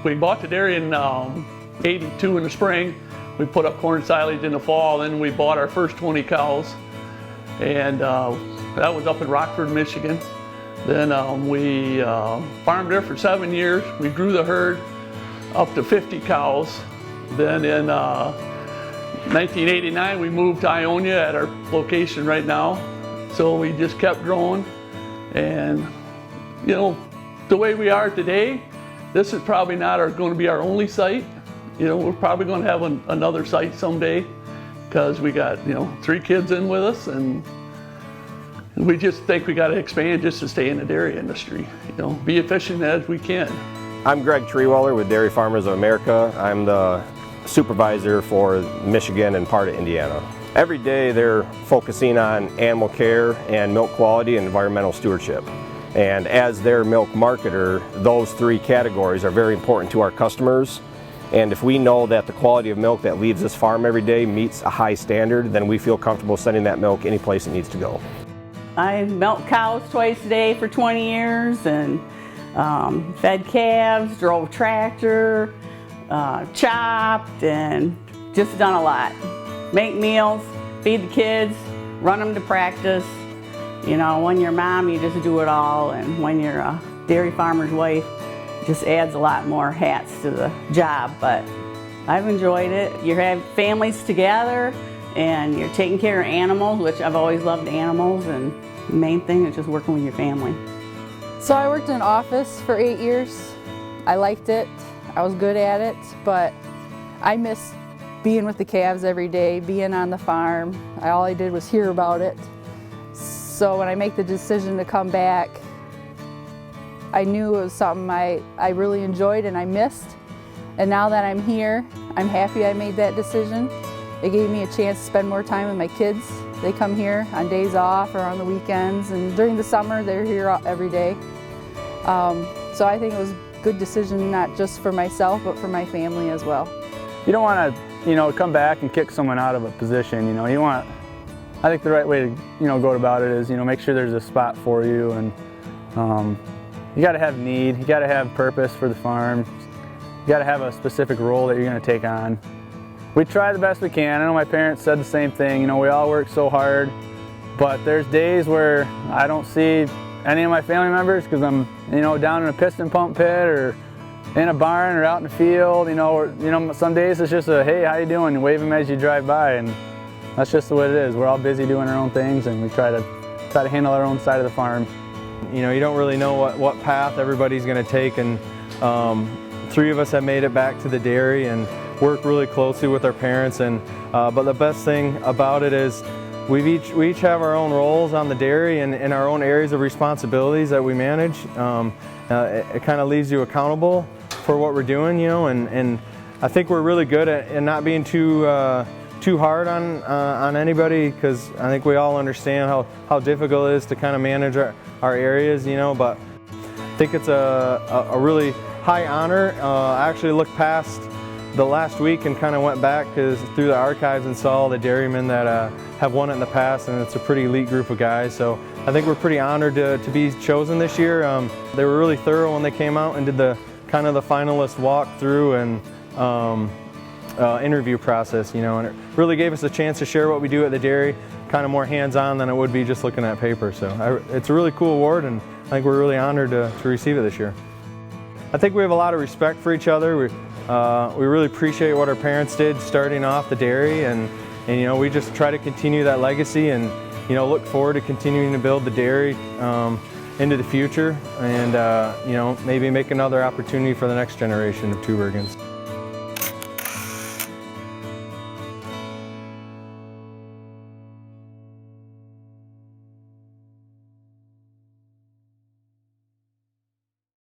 we bought the dairy in '82 in the spring. We put up corn silage in the fall, then we bought our first 20 cows, and that was up in Rockford, Michigan. Then we farmed there for 7 years. We grew the herd up to 50 cows. Then in 1989, we moved to Ionia at our location right now. So we just kept growing. And you know, the way we are today, this is probably not going to be our only site. You know, we're probably going to have another site someday, because we got, you know, 3 kids in with us, and we just think we got to expand just to stay in the dairy industry. You know, be efficient as we can. I'm Gregg Trierweiler with Dairy Farmers of America. I'm the supervisor for Michigan and part of Indiana. Every day they're focusing on animal care and milk quality and environmental stewardship. And as their milk marketer, those 3 categories are very important to our customers. And if we know that the quality of milk that leaves this farm every day meets a high standard, then we feel comfortable sending that milk any place it needs to go. I milked cows twice a day for 20 years and fed calves, drove tractor, chopped, and just done a lot. Make meals, feed the kids, run them to practice. You know, when you're a mom, you just do it all, and when you're a dairy farmer's wife, it just adds a lot more hats to the job. But I've enjoyed it. You have families together, and you're taking care of animals, which I've always loved animals, and the main thing is just working with your family. So I worked in an office for 8 years. I liked it. I was good at it, but I missed being with the calves every day, being on the farm. All I did was hear about it. So when I make the decision to come back, I knew it was something I really enjoyed and I missed. And now that I'm here, I'm happy I made that decision. It gave me a chance to spend more time with my kids. They come here on days off or on the weekends, and during the summer they're here every day. So I think it was a good decision, not just for myself, but for my family as well. You don't want to, you know, come back and kick someone out of a position. You know, you want, I think the right way to, you know, go about it is, you know, make sure there's a spot for you, and you got to have need, you got to have purpose for the farm, you got to have a specific role that you're going to take on. We try the best we can. I know my parents said the same thing. You know, we all work so hard, but there's days where I don't see any of my family members because I'm, you know, down in a piston pump pit or in a barn or out in the field. You know, some days it's just a, hey, how you doing? And wave them as you drive by, and that's just the way it is. We're all busy doing our own things, and we try to handle our own side of the farm. You know, you don't really know what path everybody's going to take, and 3 of us have made it back to the dairy and work really closely with our parents. And but the best thing about it is we each have our own roles on the dairy and our own areas of responsibilities that we manage. It kind of leaves you accountable for what we're doing, you know, and I think we're really good at not being too hard on anybody, because I think we all understand how difficult it is to kind of manage our areas, you know. But I think it's a really high honor. I actually looked past the last week and kind of went back through the archives and saw all the dairymen that have won it in the past, and it's a pretty elite group of guys. So I think we're pretty honored to be chosen this year. They were really thorough when they came out and did the kind of the finalist walk through and interview process, you know, and it really gave us a chance to share what we do at the dairy, kind of more hands-on than it would be just looking at paper. So it's a really cool award, and I think we're really honored to receive it this year. I think we have a lot of respect for each other. We really appreciate what our parents did starting off the dairy, and you know, we just try to continue that legacy, and you know, look forward to continuing to build the dairy into the future, and you know, maybe make another opportunity for the next generation of Tubergens.